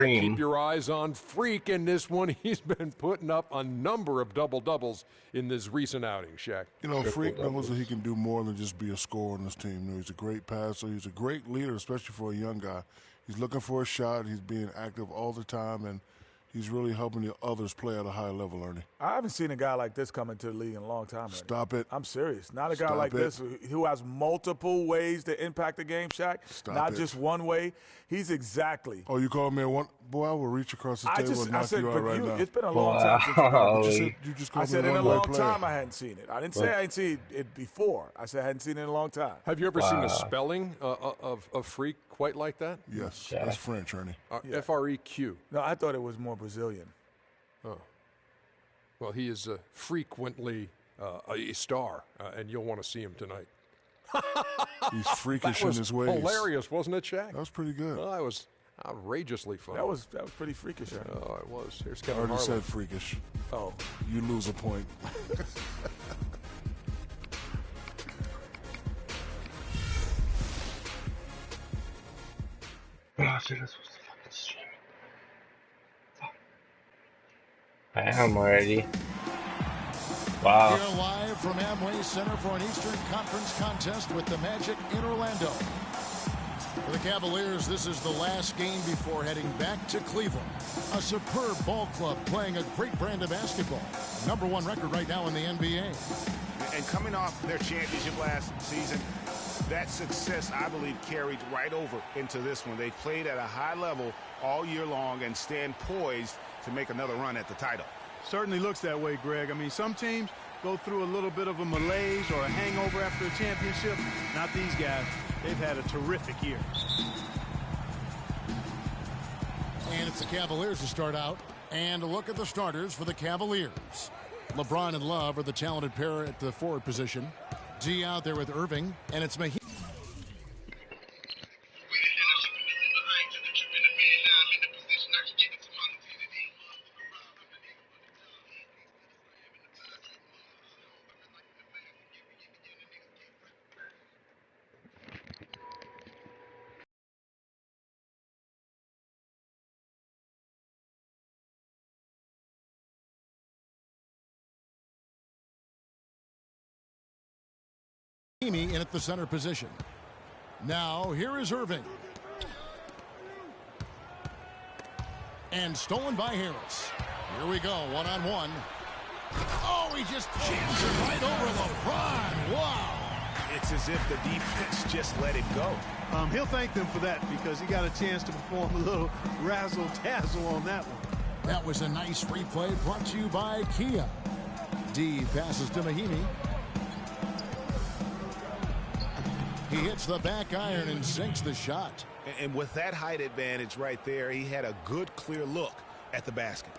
Keep your eyes on Freak in this one. He's been putting up a number of double-doubles in this recent outing, Shaq. You know, Freak knows that he can do more than just be a scorer on this team. You know, he's a great passer. He's a great leader, especially for a young guy. He's looking for a shot. He's being active all the time, and he's really helping the others play at a high level, Ernie. I haven't seen a guy like this come into the league in a long time, Ernie. Stop it. I'm serious. Not a guy like this who has multiple ways to impact the game, Shaq. Not just one way. He's exactly. Oh, you called me a one? Boy, I will reach across the table and knock you out right now. It's been a long time since you just called I said me in a one-way long player. time I hadn't seen it. I didn't say I hadn't seen it before. I said I hadn't seen it in a long time. Have you ever seen a spelling of Freak quite like that? Yes, that's French, Ernie. F-R-E-Q. No, I thought it was more Brazilian. Oh. Well, he is frequently a star, and you'll want to see him tonight. He's freakish in his ways. Hilarious, wasn't it, Shaq? That was pretty good. Well, that was outrageously fun. That was pretty freakish. Oh, it was. Here's I Kevin already Harlan. said freakish. Oh. You lose a point. I am already. Wow. Here live from Amway Center for an Eastern Conference contest with the Magic in Orlando. For the Cavaliers, this is the last game before heading back to Cleveland. A superb ball club playing a great brand of basketball. #1 record right now in the NBA. And coming off their championship last season, that success, I believe, carried right over into this one. They played at a high level all year long and stand poised to make another run at the title. Certainly looks that way, Greg. I mean, some teams go through a little bit of a malaise or a hangover after a championship. Not these guys. They've had a terrific year. And it's the Cavaliers to start out. And a look at the starters for the Cavaliers. LeBron and Love are the talented pair at the forward position. D out there with Irving. And it's Mahimi. In at the center position. Now here is Irving. And stolen by Harris. Here we go, one-on-one. Oh, he just jams it right over LeBron. Wow. It's as if the defense just let it go. He'll thank them for that because he got a chance to perform a little razzle-dazzle on that one. That was a nice replay brought to you by Kia. D passes to Mahimi. He hits the back iron and sinks the shot. And with that height advantage right there, he had a good, clear look at the basket.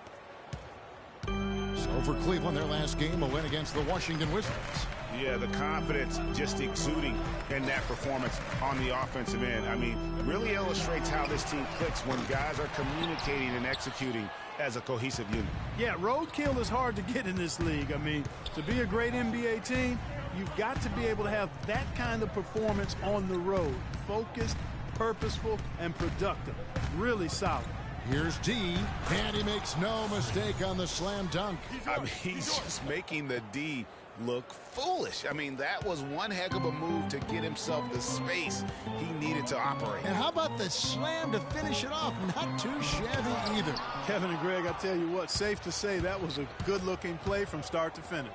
So for Cleveland, their last game, a win against the Washington Wizards. Yeah, the confidence just exuding in that performance on the offensive end. I mean, really illustrates how this team clicks when guys are communicating and executing as a cohesive unit. Yeah, roadkill is hard to get in this league. I mean, to be a great NBA team, you've got to be able to have that kind of performance on the road. Focused, purposeful, and productive. Really solid. Here's D, and he makes no mistake on the slam dunk. I mean, he's just making the D look foolish. I mean, that was one heck of a move to get himself the space he needed to operate. And how about the slam to finish it off? Not too shabby either. Kevin and Greg, I tell you what, safe to say that was a good-looking play from start to finish.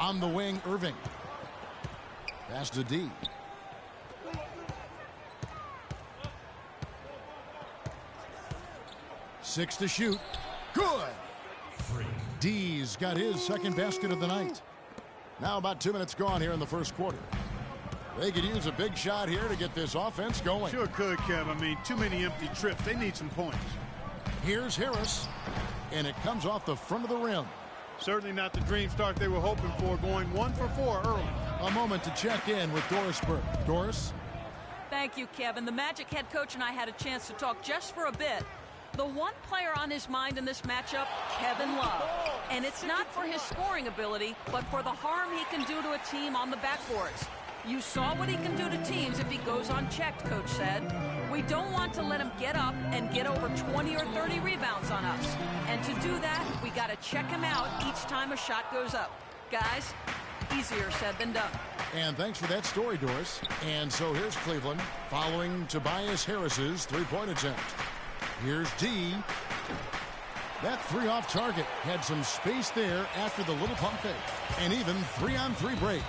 On the wing, Irving. Pass to D. Six to shoot. Good. D's got his second basket of the night. Now about 2 minutes gone here in the first quarter. They could use a big shot here to get this offense going. Sure could, Kev. I mean, too many empty trips. They need some points. Here's Harris. And it comes off the front of the rim. Certainly not the dream start they were hoping for, going 1 for 4 early. A moment to check in with Doris Burke. Doris? Thank you, Kevin. The Magic head coach and I had a chance to talk just for a bit. The one player on his mind in this matchup, Kevin Love. And it's not for his scoring ability, but for the harm he can do to a team on the backboards. You saw what he can do to teams if he goes unchecked, Coach said. We don't want to let him get up and get over 20 or 30 rebounds on us. And to do that, we got to check him out each time a shot goes up. Guys, easier said than done. And thanks for that story, Doris. And so here's Cleveland following Tobias Harris's three-point attempt. Here's D. That three off target had some space there after the little pump fake. And even 3-on-3 break.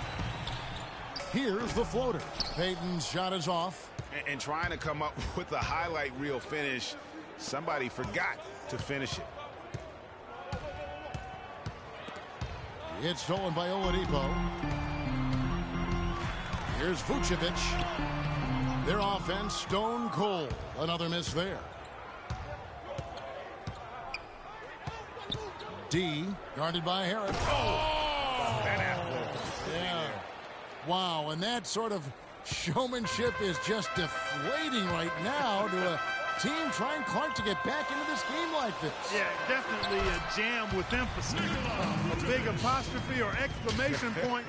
Here's the floater. Payton's shot is off. And trying to come up with a highlight reel finish, somebody forgot to finish it. It's stolen by Oladipo. Here's Vucevic. Their offense stone cold. Another miss there. D guarded by Harris. Oh! Yeah. Wow, and that sort of showmanship is just deflating right now to a team trying Clark to get back into this game like this. Yeah, definitely a jam with emphasis. A big apostrophe or exclamation point.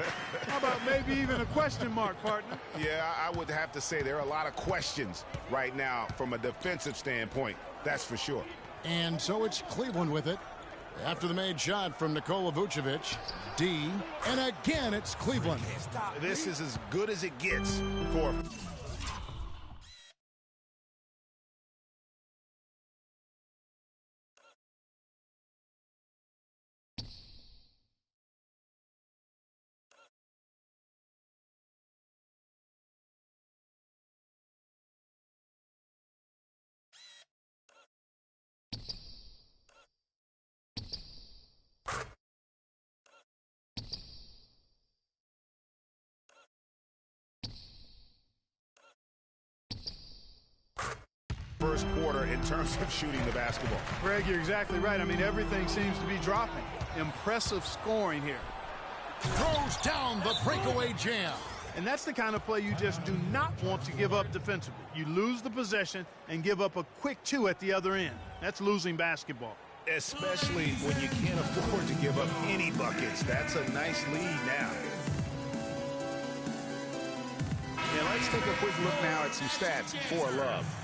How about maybe even a question mark, partner? Yeah, I would have to say there are a lot of questions right now from a defensive standpoint. That's for sure. And so it's Cleveland with it. After the made shot from Nikola Vucevic, D, and again it's Cleveland. This is as good as it gets for... first quarter in terms of shooting the basketball. Greg, you're exactly right. I mean, everything seems to be dropping. Impressive scoring here. Throws down the breakaway jam. And that's the kind of play you just do not want to give up defensively. You lose the possession and give up a quick two at the other end. That's losing basketball. Especially when you can't afford to give up any buckets. That's a nice lead now. And let's take a quick look now at some stats for Love.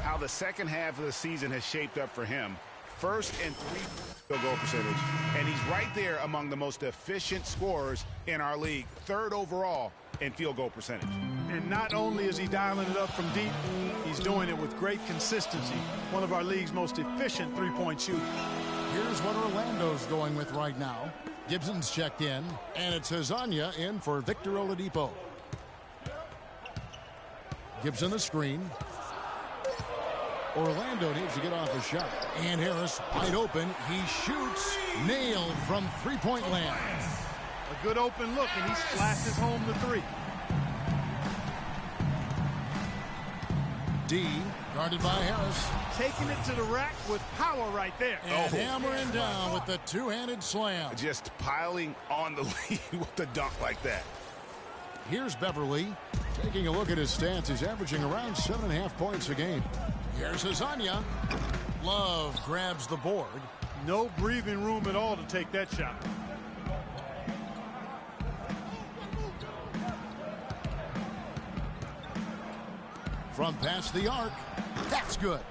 How the second half of the season has shaped up for him. First and 3 field goal percentage. And he's right there among the most efficient scorers in our league. Third overall in field goal percentage. And not only is he dialing it up from deep, he's doing it with great consistency. One of our league's most efficient three-point shooters. Here's what Orlando's going with right now. Gibson's checked in, and it's Hezonja in for Victor Oladipo. Gibson the screen. Orlando needs to get off a shot. And Harris wide open. He shoots. Nailed from three-point land. A good open look, and he splashes home the three. D guarded by Harris. Taking it to the rack with power right there. And hammering down with the two-handed slam. Just piling on the lead with the dunk like that. Here's Beverly. Taking a look at his stats, he's averaging around 7.5 points a game. Here's Hezonja. Love grabs the board. No breathing room at all to take that shot. From past the arc. That's good.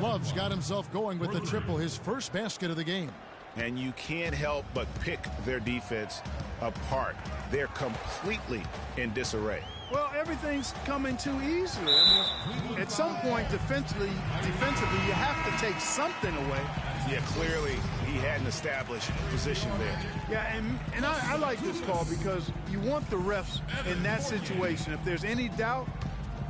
Love's got himself going with the triple, his first basket of the game. And you can't help but pick their defense apart. They're completely in disarray. Well, everything's coming too easily. I mean, at some point, defensively, you have to take something away. Yeah, clearly he hadn't established position there. Yeah, and I like this call because you want the refs in that situation. If there's any doubt,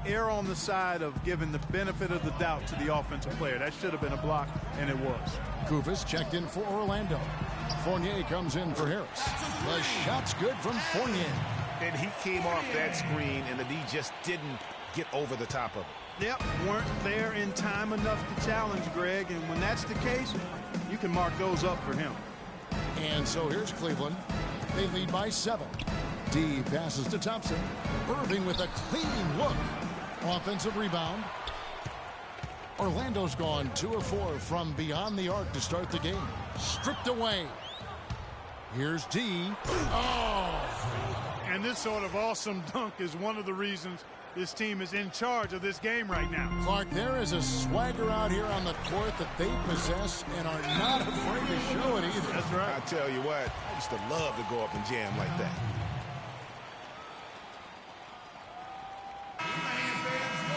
err on the side of giving the benefit of the doubt to the offensive player. That should have been a block, and it was. Kufis checked in for Orlando. Fournier comes in for Harris. The shot's good from Fournier. And he came off that screen, and the D just didn't get over the top of it. Yep, weren't there in time enough to challenge Greg, and when that's the case, you can mark those up for him. And so here's Cleveland. They lead by 7. D passes to Thompson. Irving with a clean look. Offensive rebound. Orlando's gone 2 of 4 from beyond the arc to start the game. Stripped away. Here's D. Oh! And this sort of awesome dunk is one of the reasons this team is in charge of this game right now. Clark, there is a swagger out here on the court that they possess and are not afraid to show it either. That's right. I tell you what, I used to love to go up and jam like that.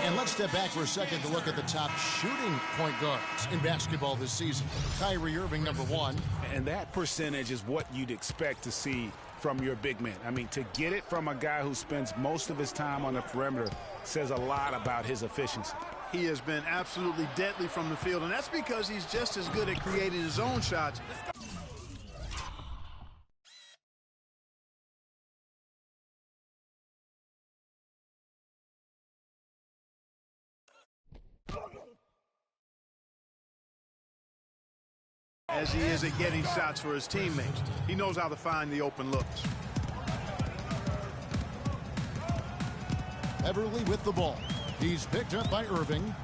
And let's step back for a second to look at the top shooting point guards in basketball this season. Kyrie Irving, number 1. And that percentage is what you'd expect to see from your big man. I mean, to get it from a guy who spends most of his time on the perimeter says a lot about his efficiency. He has been absolutely deadly from the field, and that's because he's just as good at creating his own shots. As he is at getting shots for his teammates. He knows how to find the open looks. Beverly with the ball. He's picked up by Irving.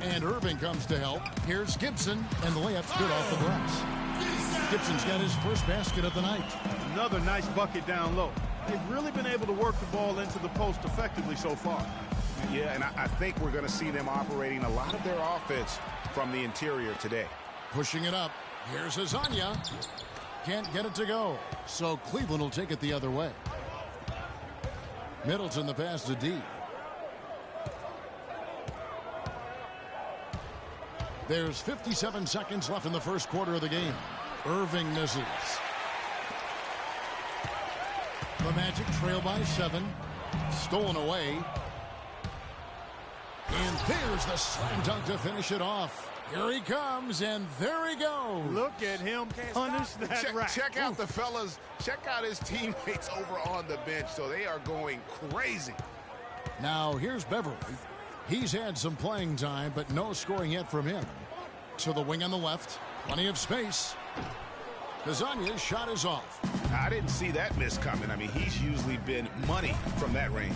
And Irving comes to help. Here's Gibson, and the layup's good off the glass. Gibson's got his first basket of the night. Another nice bucket down low. They've really been able to work the ball into the post effectively so far. Yeah, and I think we're going to see them operating a lot of their offense from the interior today. Pushing it up. Here's Azania. Can't get it to go. So Cleveland will take it the other way. Middleton the pass to D. There's 57 seconds left in the first quarter of the game. Irving misses. The Magic trail by 7. Stolen away. And there's the slam dunk to finish it off. Here he comes, and there he goes. Look at him punish that rack. Check out the fellas. Check out his teammates over on the bench. So they are going crazy. Now, here's Beverly. He's had some playing time, but no scoring yet from him. To the wing on the left. Plenty of space. Kazanya's shot is off. I didn't see that miss coming. I mean, he's usually been money from that range.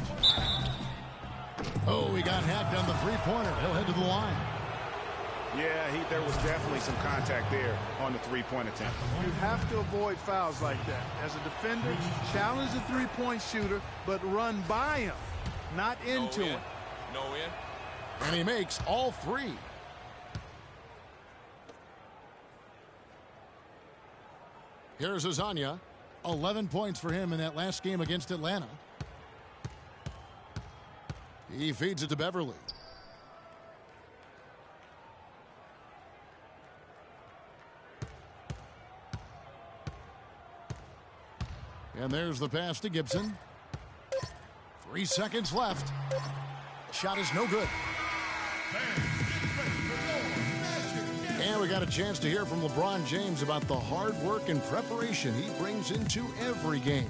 Oh, he got hacked on the three-pointer. He'll head to the line. Yeah, there was definitely some contact there on the three-point attempt. You have to avoid fouls like that. As a defender, challenge the three-point shooter, but run by him, not into him. No in. And he makes all 3. Here's Azania. 11 points for him in that last game against Atlanta. He feeds it to Beverly. And there's the pass to Gibson. 3 seconds left. Shot is no good. And we got a chance to hear from LeBron James about the hard work and preparation he brings into every game.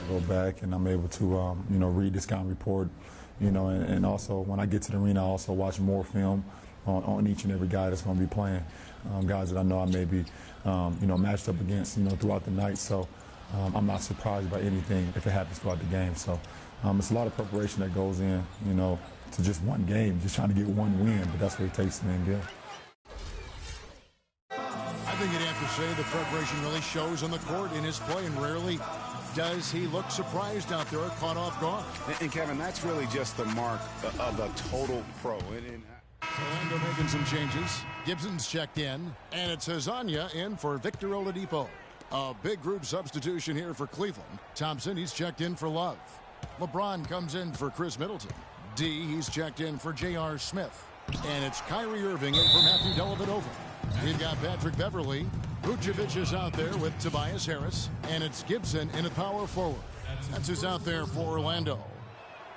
I go back and I'm able to, read the scouting report, and also when I get to the arena, I also watch more film on each and every guy that's going to be playing, guys that I know I may be, matched up against, throughout the night. So I'm not surprised by anything if it happens throughout the game. So it's a lot of preparation that goes in, to just one game, just trying to get one win, but that's what it takes to win good. I think you'd have to say the preparation really shows on the court in his play, and rarely does he look surprised out there or caught off guard. And Kevin, that's really just the mark of a total pro. Orlando making some changes. Gibson's checked in, and it's Azania in for Victor Oladipo. A big group substitution here for Cleveland. Thompson, he's checked in for Love. LeBron comes in for Chris Middleton. D, he's checked in for J.R. Smith. And it's Kyrie Irving in for Matthew Dellavedova. We've got Patrick Beverly. Vucevic is out there with Tobias Harris. And it's Gibson in a power forward. That's who's out there for Orlando.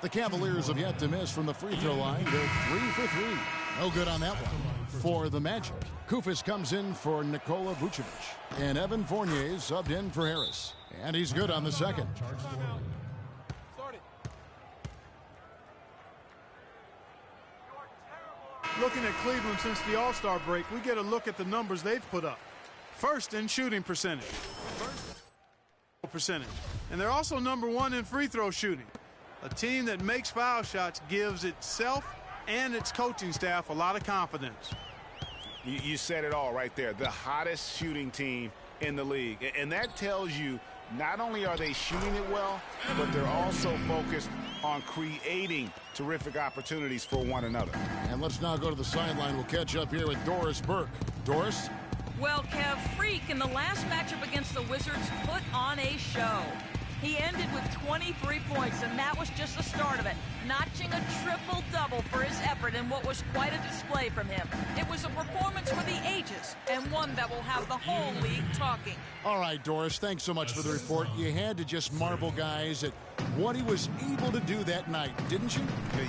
The Cavaliers have yet to miss from the free throw line. They're 3 for 3. No good on that one. For the Magic, Kufis comes in for Nikola Vucevic. And Evan Fournier subbed in for Harris. And he's good on the second. Looking at Cleveland since the All-Star break, we get a look at the numbers they've put up. First in shooting percentage. And they're also number 1 in free throw shooting. A team that makes foul shots gives itself and its coaching staff a lot of confidence. You said it all right there. The hottest shooting team in the league. And that tells you Not only are they shooting it well, but they're also focused on creating terrific opportunities for one another. And let's now go to the sideline. We'll catch up here with Doris Burke. Doris? Well, Kev, Freak in the last matchup against the Wizards put on a show. He ended with 23 points, and that was just the start of it, notching a triple-double for his effort in what was quite a display from him. It was a performance for the ages, and one that will have the whole league talking. All right, Doris, thanks so much for the report. You had to just marvel, guys, at what he was able to do that night, didn't you?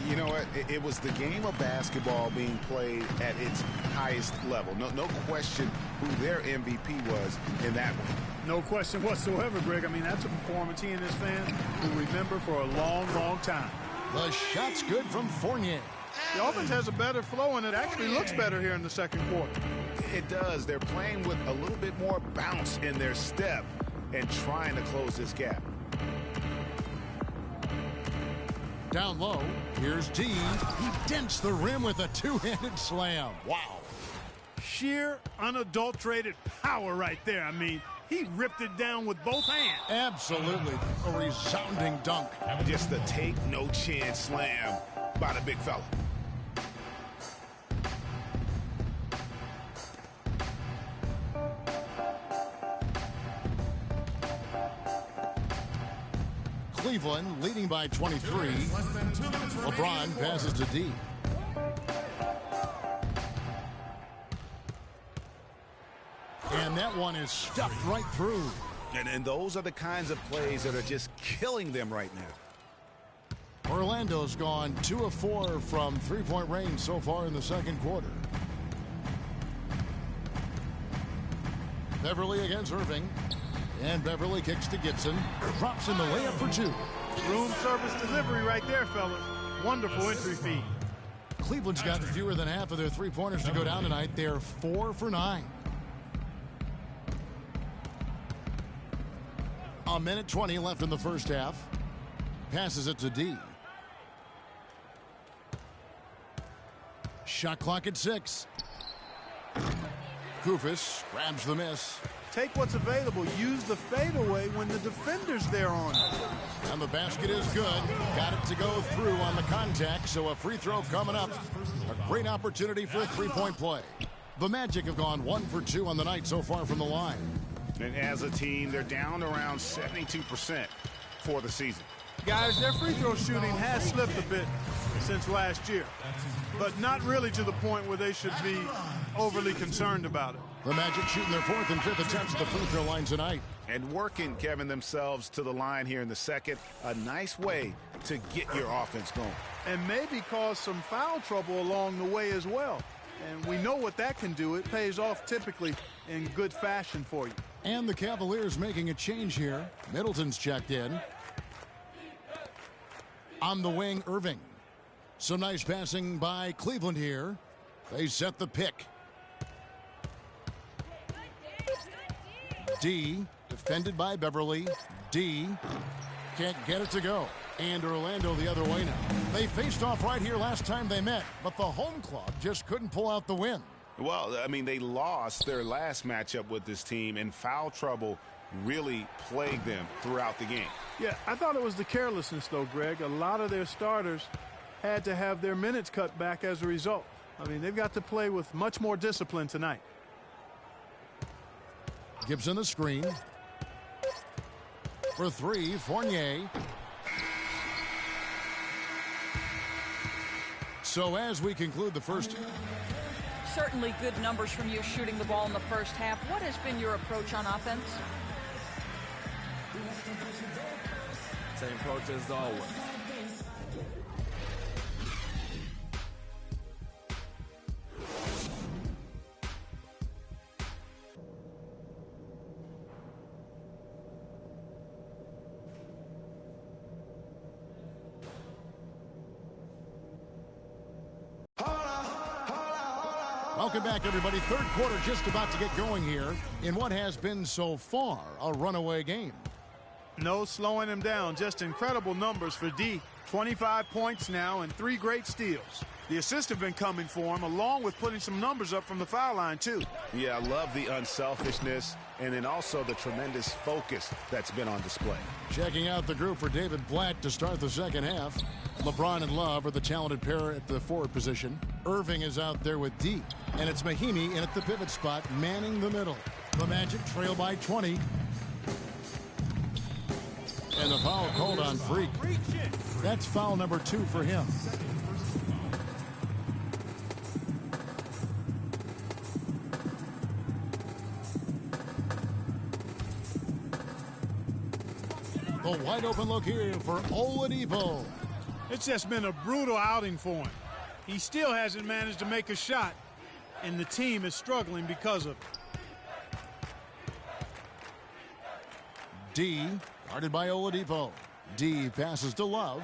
You know what? It was the game of basketball being played at its highest level. No question who their MVP was in that one. No question whatsoever, Greg. I mean, that's a performance he and his fans will remember for a long, long time. The shot's good from Fournier. The offense has a better flow, and it actually looks better here in the second quarter. It does. They're playing with a little bit more bounce in their step and trying to close this gap. Down low, here's D. He dents the rim with a two-handed slam. Wow. Sheer, unadulterated power right there. I mean, he ripped it down with both hands. Absolutely. A resounding dunk. Just a take-no-chance slam by the big fella. Cleveland leading by 23. LeBron passes to D. And that one is stuffed right through. And those are the kinds of plays that are just killing them right now. Orlando's gone 2 of 4 from three-point range so far in the second quarter. Beverly against Irving. And Beverly kicks to Gibson. Drops in the layup for 2. Room service delivery right there, fellas. Wonderful entry feed. Cleveland's gotten fewer than half of their three-pointers to go down tonight. They're 4 for 9. A minute 20 left in the first half. Passes it to D. Shot clock at 6. Koufos grabs the miss. Take what's available. Use the fadeaway when the defender's there on it. And the basket is good. Got it to go through on the contact, so a free throw coming up. A great opportunity for a three-point play. The Magic have gone 1 for 2 on the night so far from the line. And as a team, they're down around 72% for the season. Guys, their free throw shooting has slipped a bit since last year, but not really to the point where they should be overly concerned about it. The Magic shooting their 4th and 5th attempts at the free throw line tonight. And working, Kevin, themselves to the line here in the second. A nice way to get your offense going. And maybe cause some foul trouble along the way as well. And we know what that can do. It pays off typically in good fashion for you. And the Cavaliers making a change here. Middleton's checked in. On the wing, Irving. Some nice passing by Cleveland here. They set the pick. D, defended by Beverly. D can't get it to go. And Orlando the other way now. They faced off right here last time they met, but the home club just couldn't pull out the win. Well, I mean, they lost their last matchup with this team, and foul trouble really plagued them throughout the game. Yeah, I thought it was the carelessness, though, Greg. A lot of their starters had to have their minutes cut back as a result. I mean, they've got to play with much more discipline tonight. Gibson the screen. For 3, Fournier. So as we conclude the first... Certainly good numbers from you shooting the ball in the first half. What has been your approach on offense? Same approach as always. Welcome back, everybody. Third quarter just about to get going here in what has been so far a runaway game. No slowing him down. Just incredible numbers for D. 25 points now and 3 great steals. The assists have been coming for him, along with putting some numbers up from the foul line, too. Yeah, I love the unselfishness and then also the tremendous focus that's been on display. Checking out the group for David Blatt to start the second half. LeBron and Love are the talented pair at the forward position. Irving is out there with D. And it's Mahinmi in at the pivot spot, manning the middle. The Magic trail by 20. And the foul called on Freak. That's foul number 2 for him. The wide open look here for Oladipo. It's just been a brutal outing for him. He still hasn't managed to make a shot, and the team is struggling because of it. D, guarded by Oladipo. D passes to Love.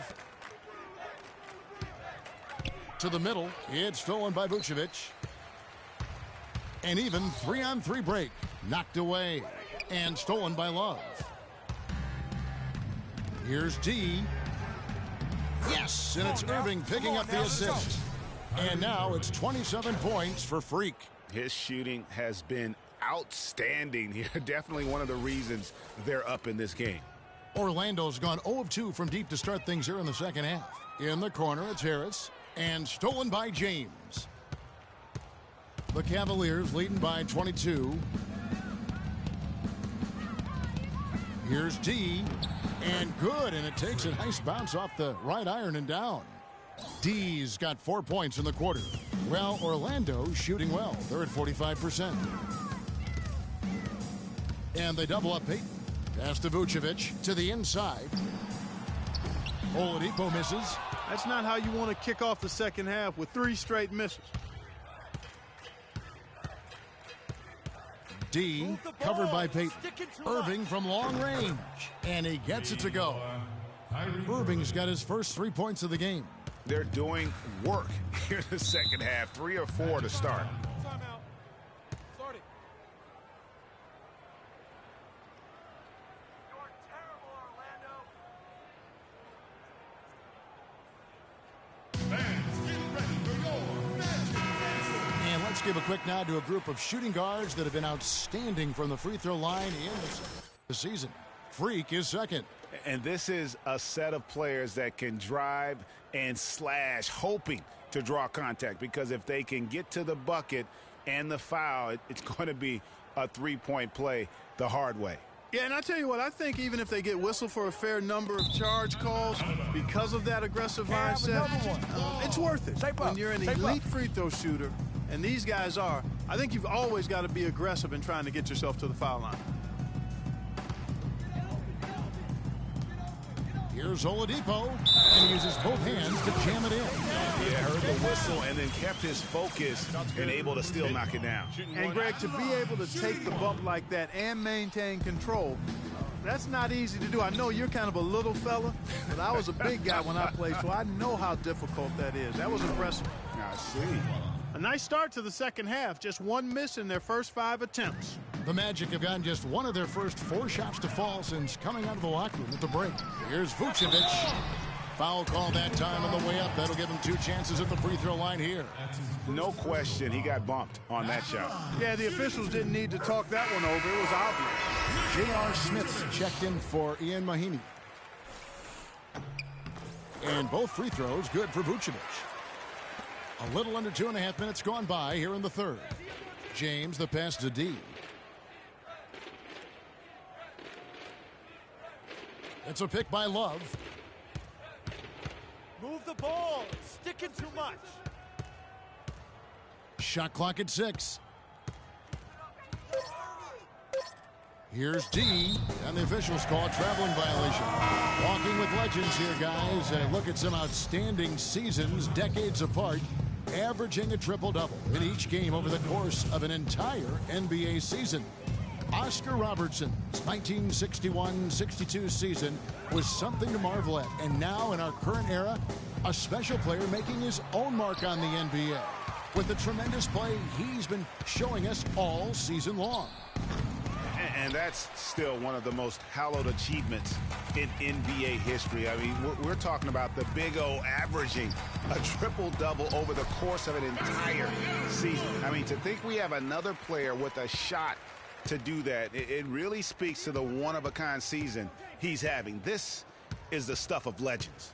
To the middle, it's stolen by Vucevic. An even 3-on-3 break. Knocked away and stolen by Love. Here's D. Yes, and it's Irving picking up the assist. And now it's 27 points for Freak. His shooting has been outstanding here. Definitely one of the reasons they're up in this game. Orlando's gone 0 of 2 from deep to start things here in the second half. In the corner, it's Harris. And stolen by James. The Cavaliers leading by 22. Here's D. And good, and it takes a nice bounce off the right iron and down. D's got 4 points in the quarter. Well, Orlando shooting well. They're at 45%. And they double up Peyton. Pass to Vucevic to the inside. Oladipo misses. That's not how you want to kick off the second half with 3 straight misses. D covered by Peyton. Irving from long range. And he gets it to go. Irving's got his first 3 points of the game. They're doing work here in the second half. 3 or 4 to start. And let's give a quick nod to a group of shooting guards that have been outstanding from the free throw line in the season. Freak is second. And this is a set of players that can drive and slash, hoping to draw contact, because if they can get to the bucket and the foul, it's going to be a three-point play the hard way. Yeah, and I tell you what, I think even if they get whistled for a fair number of charge calls because of that aggressive mindset, it's worth it. When you're an elite free throw shooter, and these guys are, I think you've always got to be aggressive in trying to get yourself to the foul line. Here's Oladipo, and he uses both hands to jam it in. Yeah, heard the whistle and then kept his focus and able to still knock it down. And, Greg, to be able to take the bump like that and maintain control, that's not easy to do. I know you're kind of a little fella, but I was a big guy when I played, so I know how difficult that is. That was impressive. I see. A nice start to the second half. Just 1 miss in their first 5 attempts. The Magic have gotten just 1 of their first 4 shots to fall since coming out of the locker room at the break. Here's Vucevic. Foul call that time on the way up. That'll give him 2 chances at the free throw line here. No question he got bumped on that shot. Yeah, the officials didn't need to talk that one over. It was obvious. J.R. Smith checked in for Ian Mahinmi. And both free throws good for Vucevic. A little under 2.5 minutes gone by here in the third. James, the pass to D. It's a pick by Love. Move the ball. Sticking too much. Shot clock at 6. Here's D, and the officials call a traveling violation. Walking with legends here, guys. Look at some outstanding seasons, decades apart, averaging a triple-double in each game over the course of an entire NBA season. Oscar Robertson's 1961-62 season was something to marvel at. And now, in our current era, a special player making his own mark on the NBA with the tremendous play he's been showing us all season long. And that's still one of the most hallowed achievements in NBA history. I mean, we're talking about the Big O averaging a triple-double over the course of an entire season. I mean, to think we have another player with a shot to do that, it really speaks to the one-of-a-kind season he's having. This is the stuff of legends.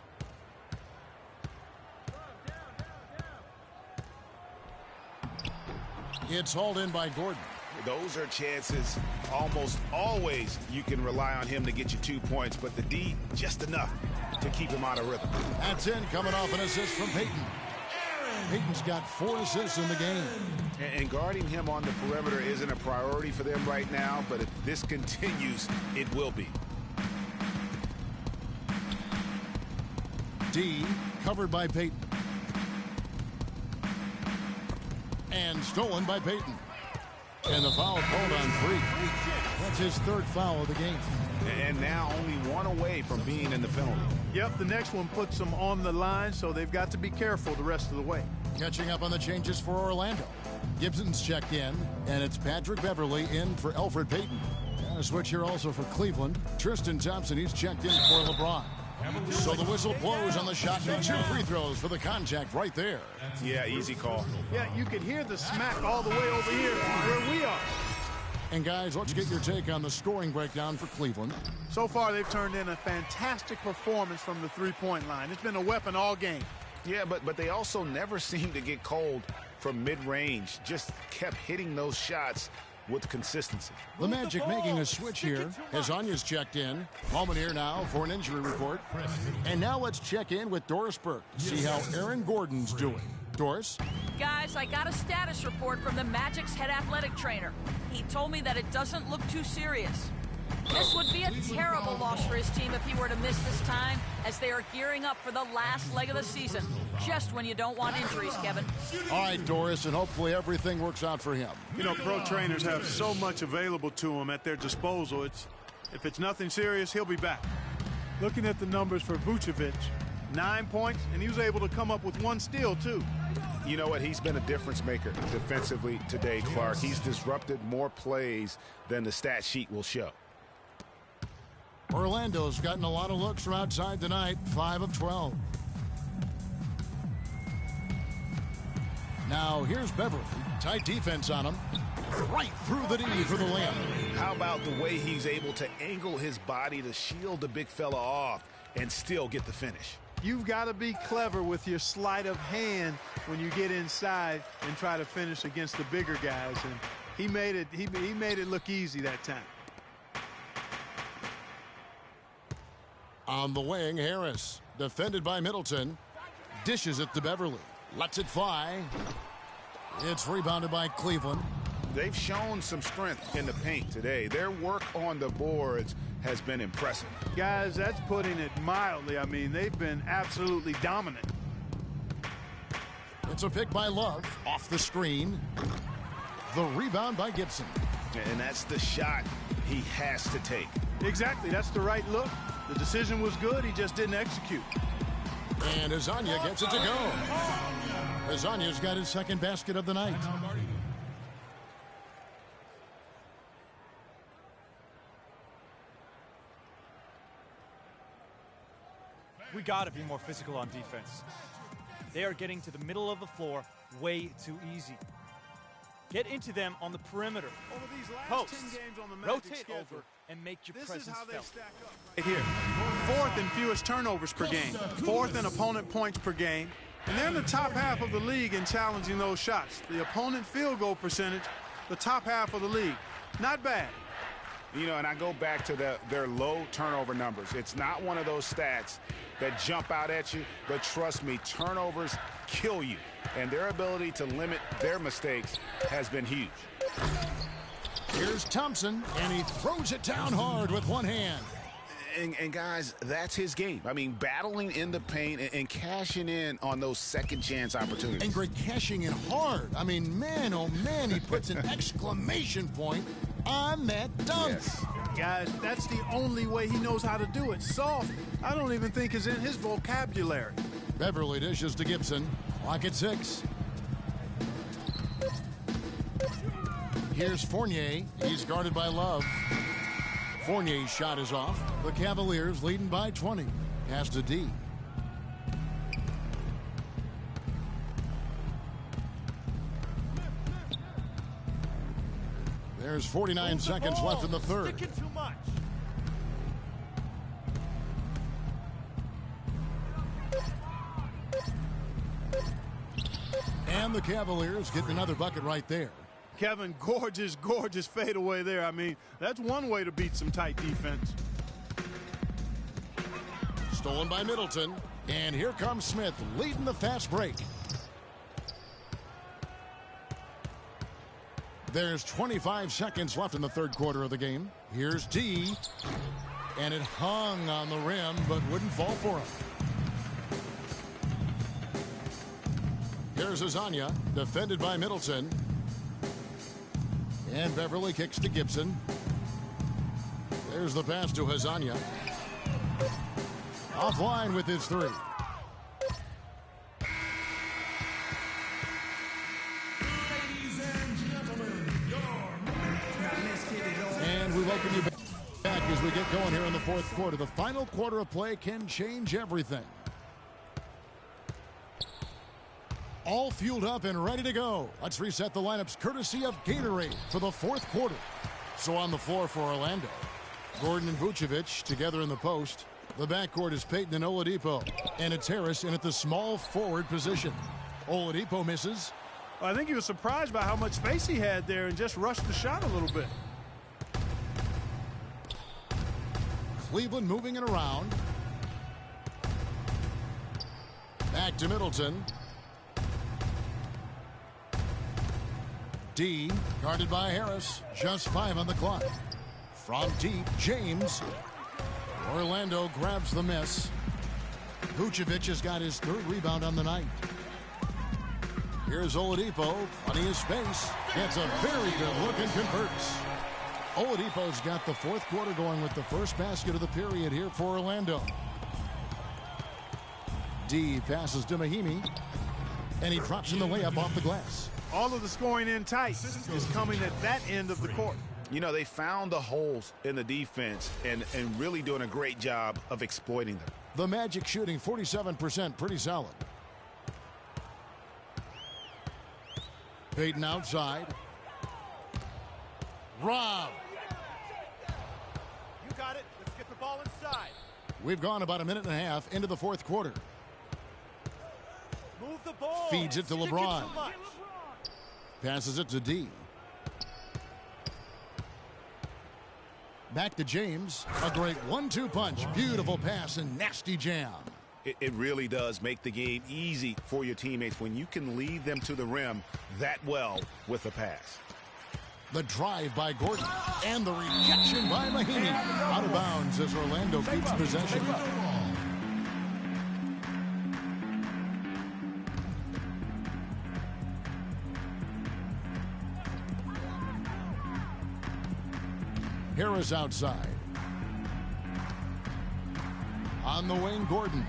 It's hauled in by Gordon. Those are chances almost always you can rely on him to get you 2 points, but the D just enough to keep him out of rhythm. That's in, coming off an assist from Payton. Payton's got 4 assists in the game. And guarding him on the perimeter isn't a priority for them right now, but if this continues, it will be. D covered by Payton. And stolen by Payton. And the foul called on Freak. That's his 3rd foul of the game. And now only 1 away from being in the penalty. Yep, the next one puts them on the line, so they've got to be careful the rest of the way. Catching up on the changes for Orlando. Gibson's checked in, and it's Patrick Beverley in for Elfrid Payton. And a switch here also for Cleveland. Tristan Thompson, he's checked in for LeBron. So the whistle blows on the shot, and 2 free throws for the contact right there. Yeah, easy call. Yeah, you could hear the smack all the way over here where we are. And guys, let's get your take on the scoring breakdown for Cleveland. So far, they've turned in a fantastic performance from the three-point line. It's been a weapon all game. Yeah, but they also never seem to get cold from mid-range. Just kept hitting those shots with consistency. The Magic making a switch here. Hezonja's checked in. Moment here now for an injury report. And now let's check in with Doris Burke to see how Aaron Gordon's doing. Doris? Guys, I got a status report from the Magic's head athletic trainer. He told me that it doesn't look too serious. This would be a terrible loss for his team if he were to miss this time, as they are gearing up for the last leg of the season. Just when you don't want injuries, Kevin. All right, Doris, and hopefully everything works out for him. You know, pro trainers have so much available to them at their disposal. If it's nothing serious, he'll be back. Looking at the numbers for Vucevic, 9 points, and he was able to come up with 1 steal, too. You know what? He's been a difference maker defensively today, Clark. He's disrupted more plays than the stat sheet will show. Orlando's gotten a lot of looks from outside tonight, 5 of 12. Now here's Beverley. Tight defense on him. Right through the D for the layup. How about the way he's able to angle his body to shield the big fella off and still get the finish? You've got to be clever with your sleight of hand when you get inside and try to finish against the bigger guys. And he made it look easy that time. On the wing, Harris. Defended by Middleton. Dishes it to Beverley. Lets it fly. It's rebounded by Cleveland. They've shown some strength in the paint today. Their work on the boards has been impressive. Guys, that's putting it mildly. I mean, they've been absolutely dominant. It's a pick by Love. Off the screen. The rebound by Gibson. And that's the shot he has to take. Exactly. That's the right look. The decision was good. He just didn't execute. And Hezonja gets it to go. Hezonja's got his 2nd basket of the night. We got to be more physical on defense. They are getting to the middle of the floor way too easy. Get into them on the perimeter. Over these last Post. 10 games on the Magic Rotate schedule, over and make your this presence is how they felt. stack up. Right here. 4th and fewest turnovers per game. 4th in opponent points per game. And they're in the top half of the league in challenging those shots. The opponent field goal percentage, the top half of the league. Not bad. You know, and I go back to their low turnover numbers. It's not one of those stats that jump out at you, but trust me, turnovers kill you. And their ability to limit their mistakes has been huge. Here's Thompson, and he throws it down hard with one hand. And guys, that's his game. I mean, battling in the paint and cashing in on those second chance opportunities. And Greg cashing in hard. I mean, man, oh man, he puts an exclamation point on that dunk. Yes. Guys, that's the only way he knows how to do it. Soft, I don't even think is in his vocabulary. Beverley dishes to Gibson. Clock at 6. Here's Fournier. He's guarded by Love. Fournier's shot is off. The Cavaliers leading by 20. Pass to D. There's 49 seconds left in the third. Too much. And the Cavaliers getting another bucket right there. Kevin, gorgeous fadeaway there. I mean, that's one way to beat some tight defense. Stolen by Middleton. And here comes Smith leading the fast break. There's 25 seconds left in the third quarter of the game. Here's D. And it hung on the rim, but wouldn't fall for him. Here's Azania, defended by Middleton. And Beverly kicks to Gibson. There's the pass to Azania. Offline with his three. And we welcome you back as we get going here in the fourth quarter. The final quarter of play can change everything. All fueled up and ready to go. Let's reset the lineups courtesy of Gatorade for the fourth quarter. So on the floor for Orlando, Gordon and Vucevic together in the post. The backcourt is Payton and Oladipo. And it's Harris in at the small forward position. Oladipo misses. Well, I think he was surprised by how much space he had there and just rushed the shot a little bit. Cleveland moving it around. Back to Middleton. D, guarded by Harris. Just 5 on the clock. From deep, James. Orlando grabs the miss. Vucevic has got his third rebound on the night. Here's Oladipo. Plenty of space. Gets a very good look and converts. Oladipo's got the fourth quarter going with the first basket of the period here for Orlando. D passes to Mahimi. And he drops in the layup off the glass. All of the scoring in tight is coming at that end of the court. You know, they found the holes in the defense and really doing a great job of exploiting them. The Magic shooting 47%, pretty solid. Payton outside. Rob. You got it. Let's get the ball inside. We've gone about a minute and a half into the fourth quarter. Move the ball. Feeds it to LeBron. Passes it to D. Back to James. A great 1-2 punch. Beautiful pass and nasty jam. It really does make the game easy for your teammates when you can lead them to the rim that well with a pass. The drive by Gordon and the rejection by Mahimi. Out of bounds as Orlando keeps possession. Harris outside. On the wing, Gordon.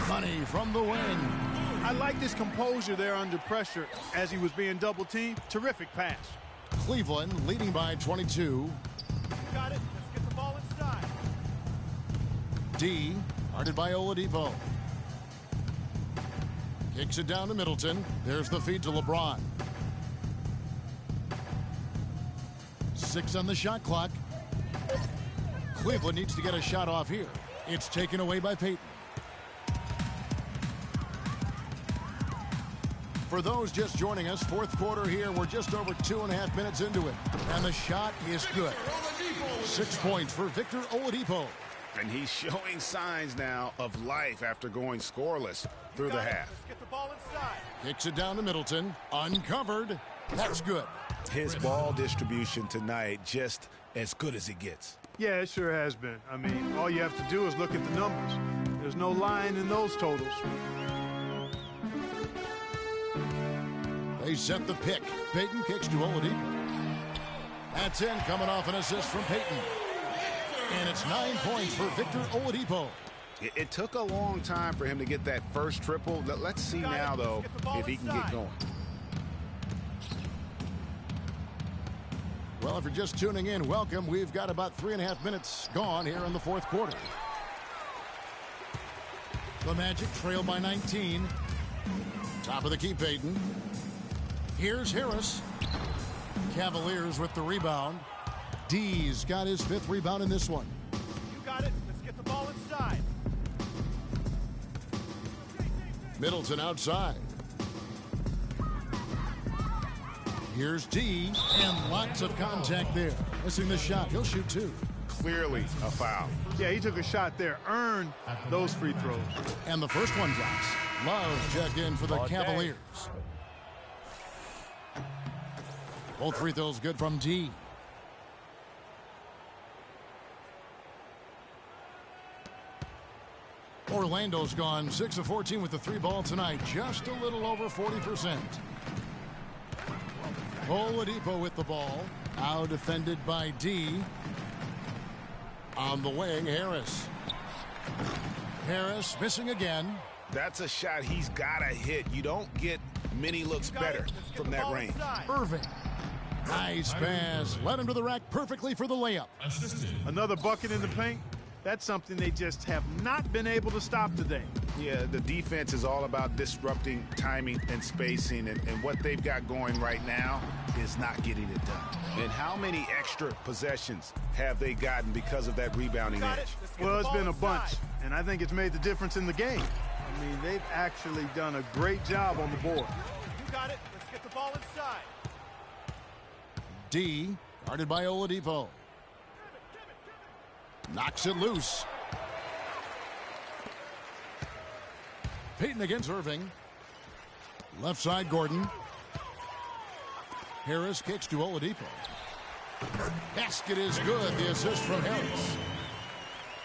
Money from the wing. I like his composure there under pressure as he was being double teamed. Terrific pass. Cleveland leading by 22. You got it. Let's get the ball inside. D, guarded by Oladipo. Kicks it down to Middleton. There's the feed to LeBron. 6 on the shot clock. Cleveland needs to get a shot off here. It's taken away by Payton. For those just joining us, fourth quarter here. We're just over 2.5 minutes into it. And the shot is good. 6 points for Victor Oladipo. And he's showing signs now of life after going scoreless through the half. Let's get the ball inside. Kicks it down to Middleton. Uncovered. That's good. His ball distribution tonight just as good as it gets. Yeah, it sure has been. I mean, all you have to do is look at the numbers. There's no line in those totals. They set the pick. Payton kicks to Oladipo. That's in, coming off an assist from Payton. And it's 9 points for Victor Oladipo. It took a long time for him to get that first triple. Let's see now, though, if he can get going. Well, if you're just tuning in, welcome. We've got about 3.5 minutes gone here in the fourth quarter. The Magic trail by 19. Top of the key, Peyton. Here's Harris. Cavaliers with the rebound. D's got his 5th rebound in this one. You got it. Let's get the ball inside. Middleton outside. Here's D, and lots of contact there. Missing the shot. He'll shoot 2. Clearly a foul. Yeah, he took a shot there. Earned those free throws. And the first one drops. Love check in for the Cavaliers. Both free throws good from D. Orlando's gone 6 of 14 with the 3 ball tonight. Just a little over 40%. Oladipo with the ball. Now defended by D. On the wing, Harris. Harris missing again. That's a shot he's got to hit. You don't get many looks better from that range. Irving. Nice pass. Led him to the rack perfectly for the layup. Another bucket in the paint. That's something they just have not been able to stop today. Yeah, the defense is all about disrupting timing and spacing, and what they've got going right now is not getting it done. And how many extra possessions have they gotten because of that rebounding edge? Well, it's been a bunch, and I think it's made the difference in the game. I mean, they've actually done a great job on the board. You got it. Let's get the ball inside. D, guarded by Oladipo. Knocks it loose. Peyton against Irving. Left side, Gordon. Harris kicks to Oladipo. Basket is good. The assist from Harris.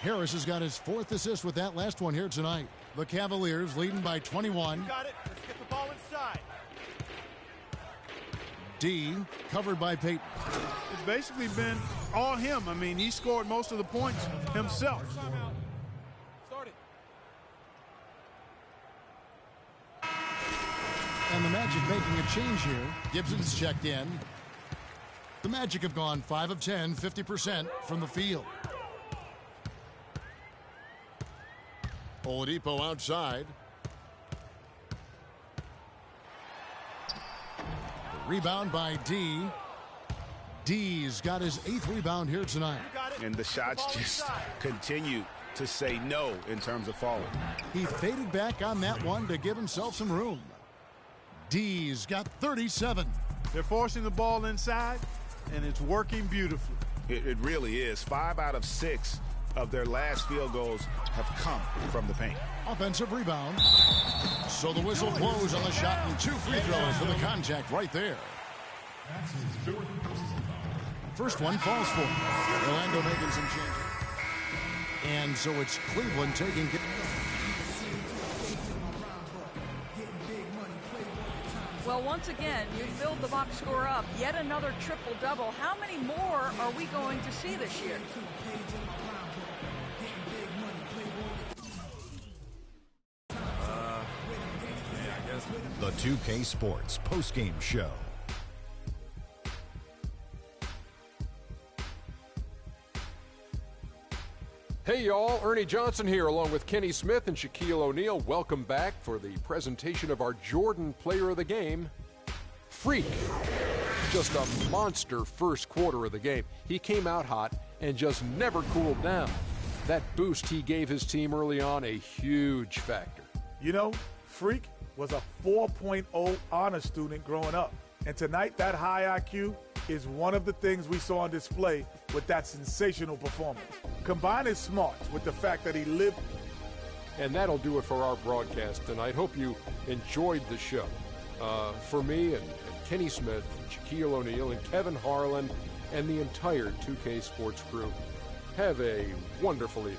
Harris has got his 4th assist with that last one here tonight. The Cavaliers leading by 21. You got it. Let's get the ball inside. D covered by Peyton. It's basically been all him. I mean, he scored most of the points himself. And the Magic making a change here. Gibson's checked in. The Magic have gone 5 of 10, 50% from the field. Oladipo outside. Rebound by D. D's got his 8th rebound here tonight. And the shots just continue to say no in terms of falling. He faded back on that one to give himself some room. D's got 37. They're forcing the ball inside, and it's working beautifully. It really is. 5 out of 6 of their last field goals have come from the paint. Offensive rebound. So the whistle blows on the shot and 2 free throws for the contact right there. First one falls for him. Orlando making some changes. And so it's Cleveland taking it. Well, once again, you filled the box score up. Yet another triple-double. How many more are we going to see this year? The 2K Sports postgame show. Hey y'all, Ernie Johnson here along with Kenny Smith and Shaquille O'Neal. Welcome back for the presentation of our Jordan Player of the Game, Freak. Just a monster first quarter of the game. He came out hot and just never cooled down. That boost he gave his team early on, a huge factor. You know, Freak was a 4.0 honor student growing up. And tonight, that high IQ is one of the things we saw on display with that sensational performance. Combine his smarts with the fact that he lived. And that'll do it for our broadcast tonight. Hope you enjoyed the show. For me and Kenny Smith, Shaquille O'Neal, and Kevin Harlan, and the entire 2K Sports crew, have a wonderful evening.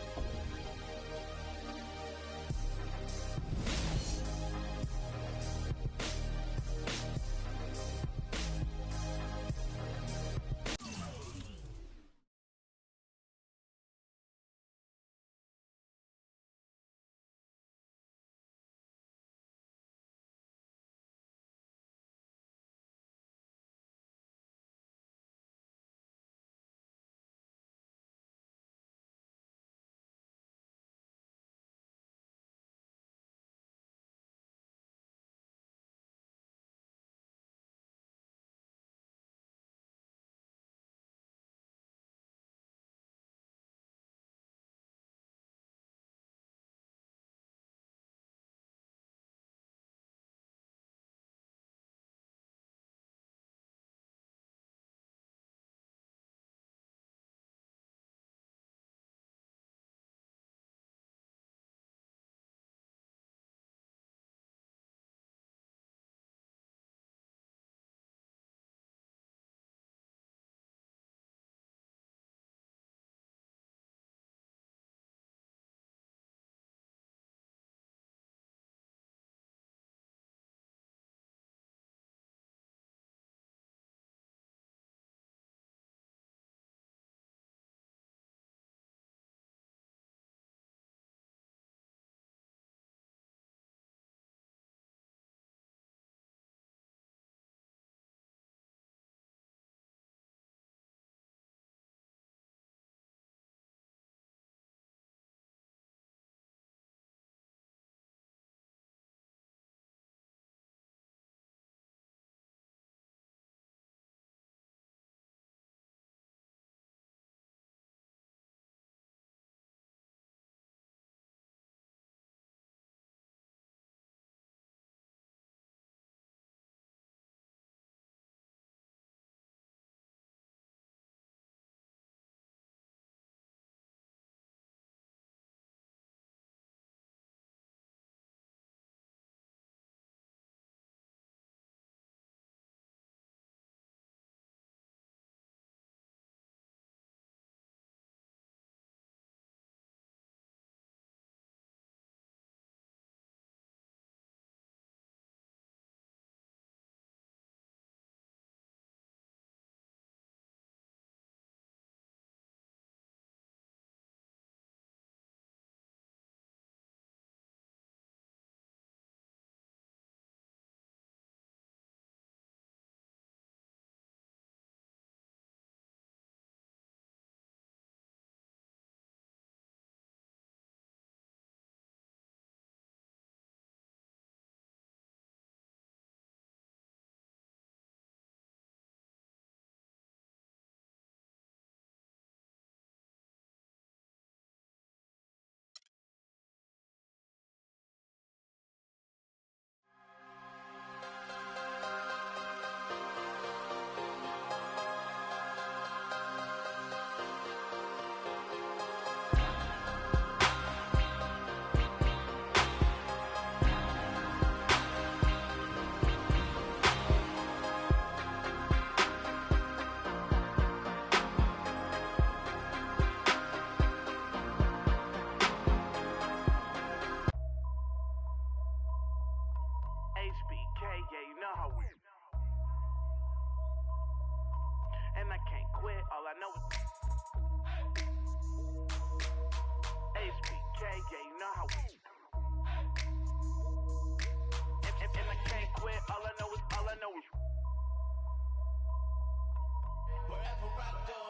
HBK, yeah, you know how we. And I can't quit, all I know is HBK, yeah, you know how we. And I can't quit, all I know is wherever I go.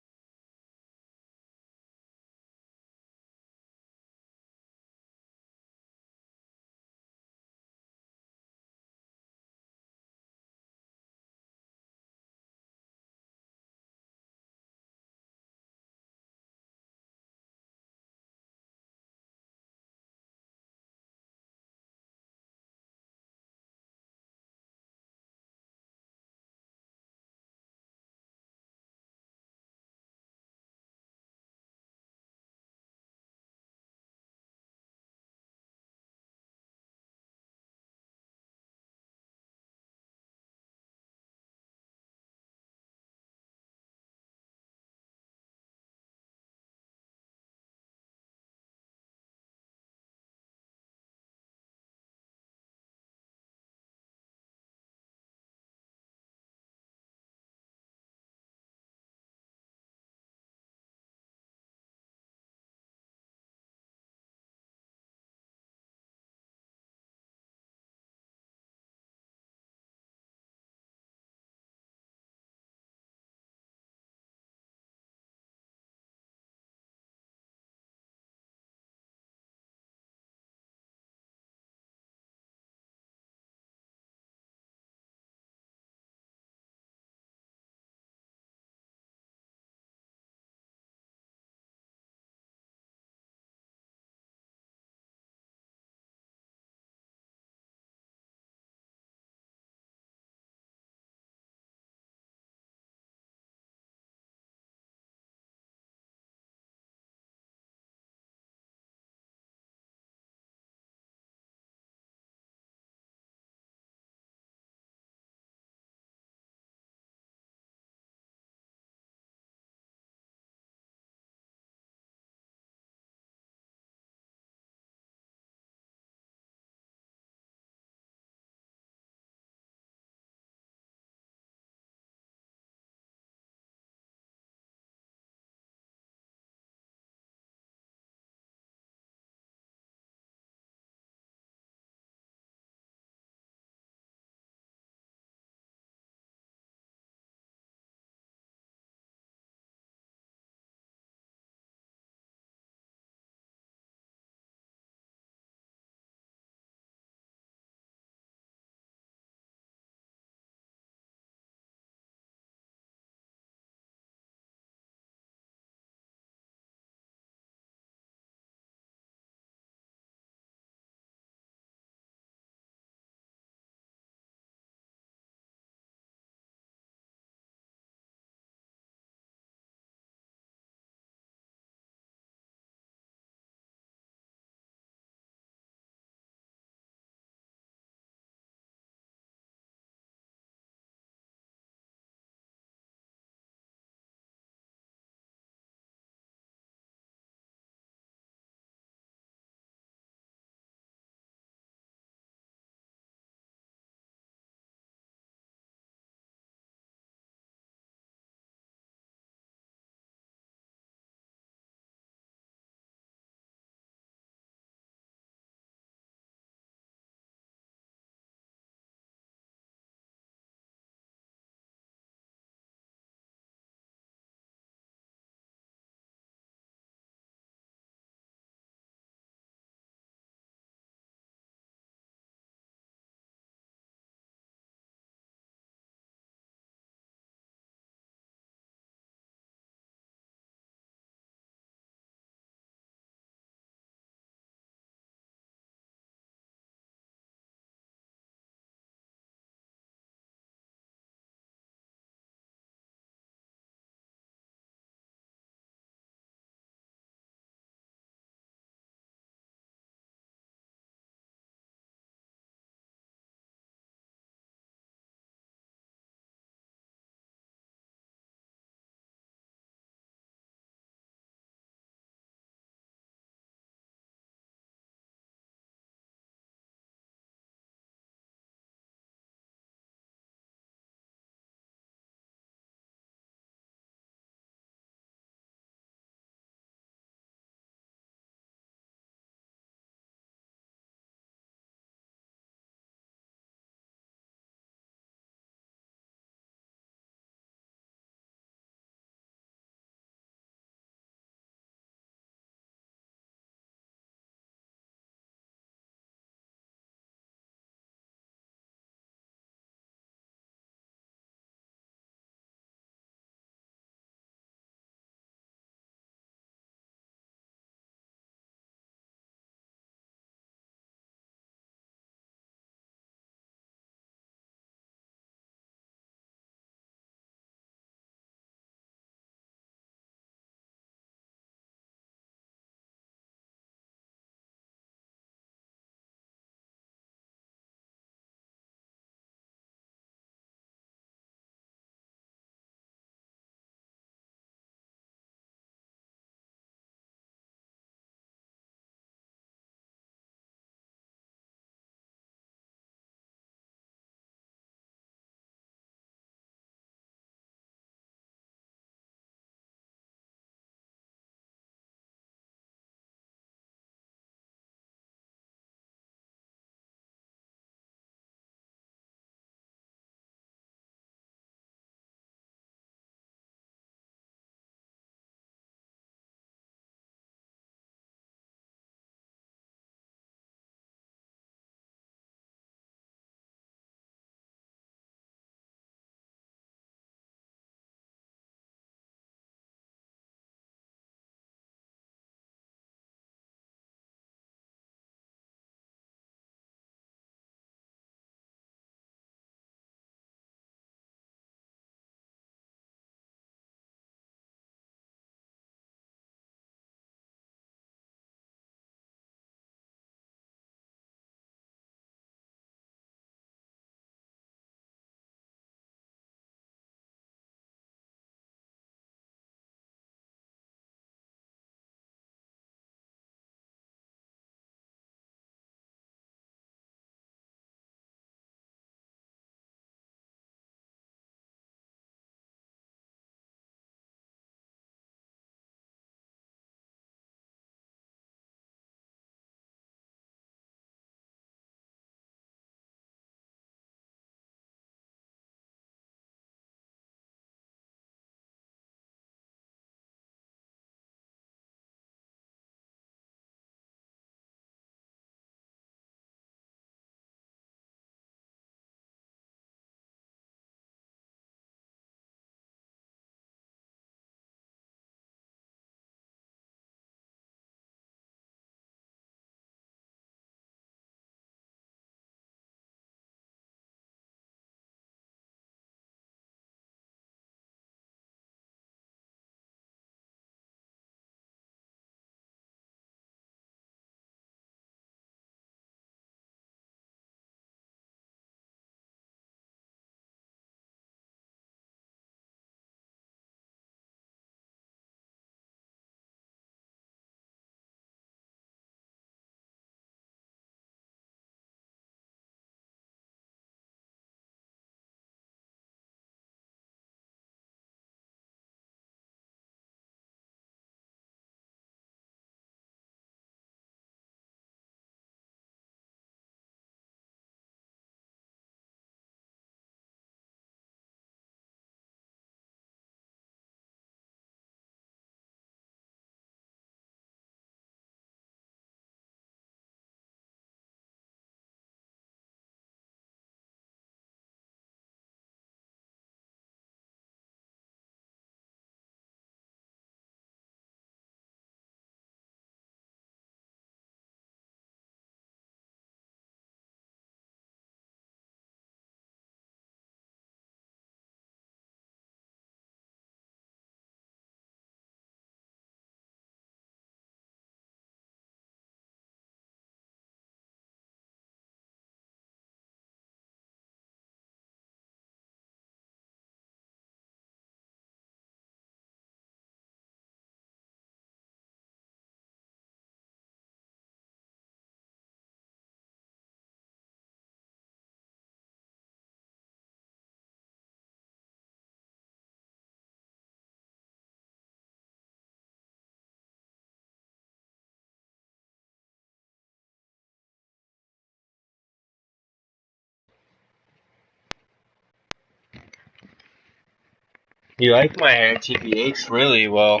You like my hair, TPH? Really? Well,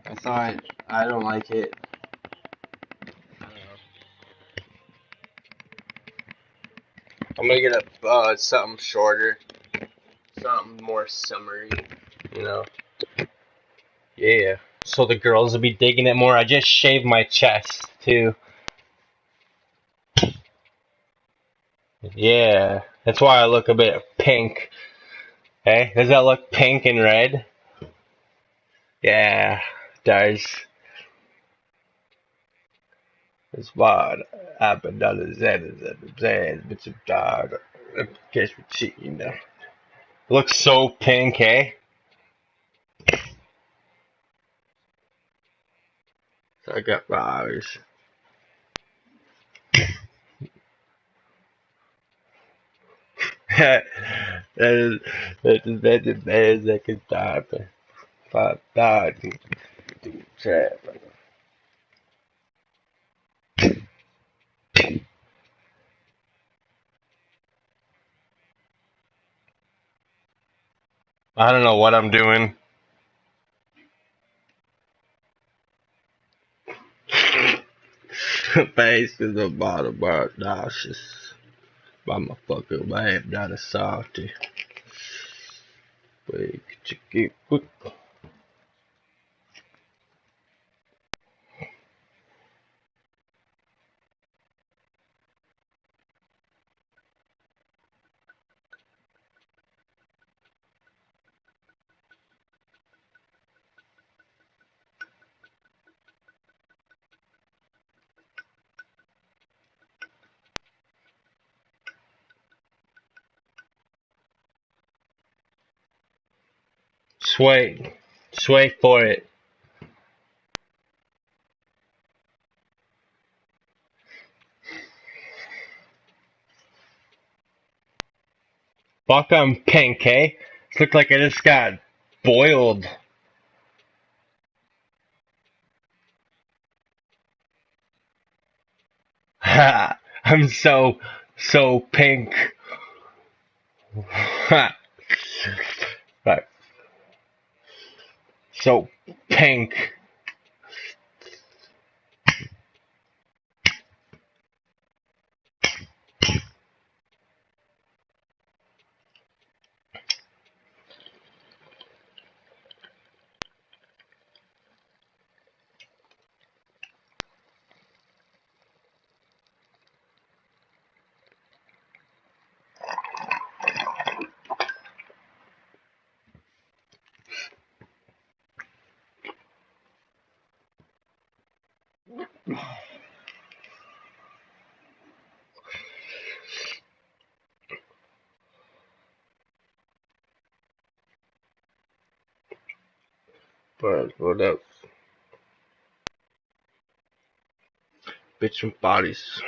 I thought I don't like it. I don't know. I'm gonna get a something shorter, something more summery, you know. Yeah. So the girls will be digging it more. I just shaved my chest too. Yeah. That's why I look a bit pink. Hey, does that look pink and red? Yeah, it does. It's what happened to the Z, it's a dog. In case we cheat, you know. It looks so pink, eh? So I got flowers. that is the best that can stop it. Fuck that. I don't know what I'm doing. Face is about nauseous. By my fucking babe, not a salty. Wait, chicky. Sway. Sway for it. Fuck, I'm pink, eh? Look like I just got boiled. Ha! I'm so pink. Ha! Right. So pink. But what up? Bitch and bodies.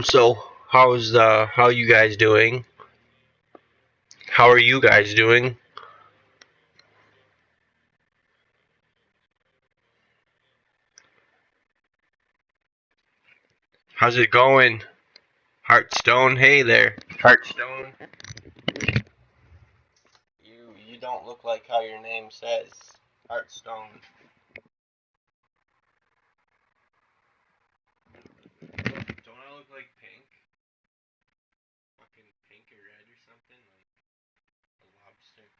So, how you guys doing? How are you guys doing? How's it going? Heartstone, hey there. Heartstone. You don't look like how your name says. Heartstone. Don't I look like pink? Fucking pink or red or something? Like a lobster.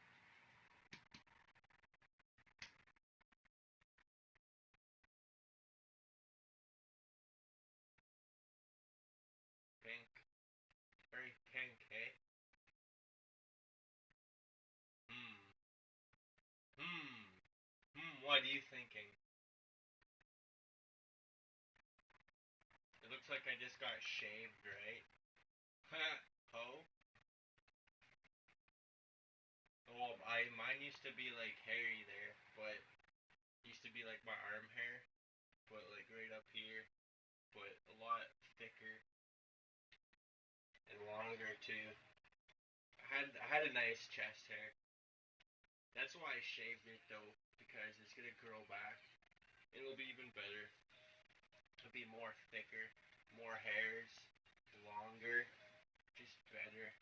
Pink. Very pink, eh? What are you thinking? It looks like I just got shaved, right? Ho? Well, mine used to be like hairy there, but used to be like my arm hair, but like right up here, but a lot thicker and longer too. I had a nice chest hair. That's why I shaved it though, because it's gonna grow back. It'll be even better. to be more thicker, more hairs, longer, just better.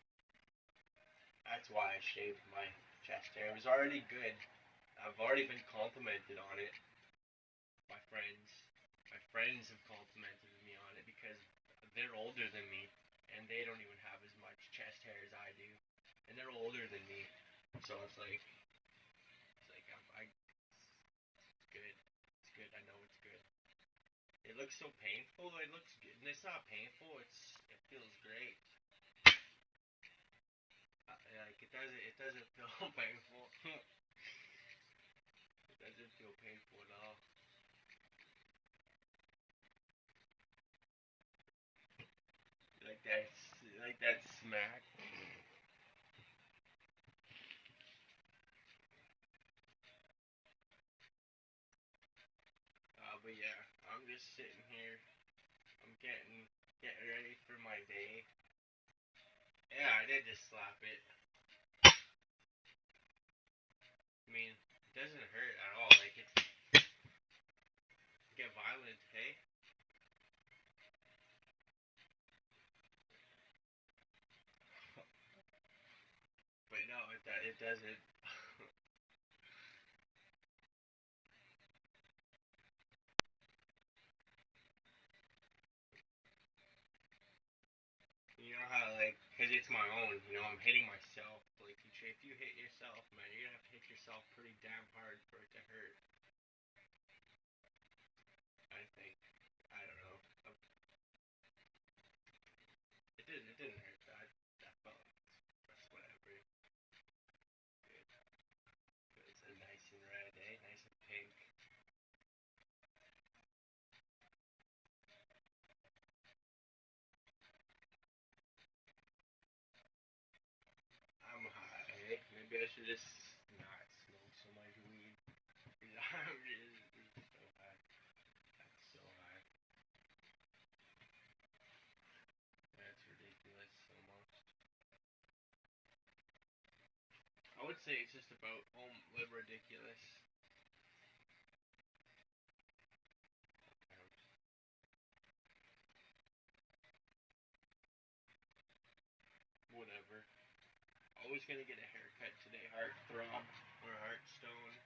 That's why I shaved my chest hair. It was already good. I've already been complimented on it. My friends have complimented me on it because they're older than me and they don't even have as much chest hair as I do, and they're older than me. So it's like it's good. It's good. I know it's good. It looks so painful. It looks good, and it's not painful. It feels great. Like it doesn't feel painful. It doesn't feel painful at all. Like that smack. But yeah, I'm just sitting here. I'm getting ready for my day. Yeah, I did just slap it. I mean, it doesn't hurt at all. Like it's get violent, hey? But no, it doesn't. You know how like, cause it's my own. You know, I'm hitting myself. Like if you hit yourself, man, you're gonna have to hit yourself pretty damn hard for it to hurt. I think. I don't know. It didn't hurt that. That felt. That's whatever. Good. It's a nice and red, eh? Nice and pink. I'm high. Eh? Maybe I should just not smoke so much weed. I'm just so high. That's so high. That's ridiculous almost. I would say it's just about ridiculous. Whatever. Always gonna get a haircut today. Heartthrob or Heartstone.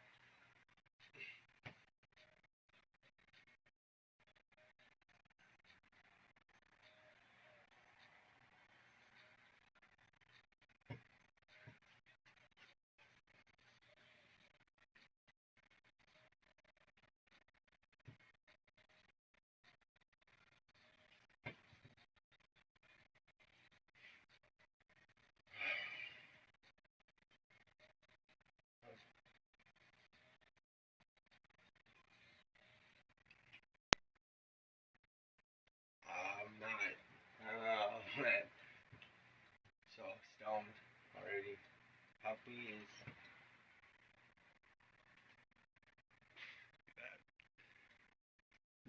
I'm not. Oh man. So stoned already. Puppy is bad.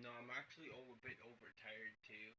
No, I'm actually a bit overtired too.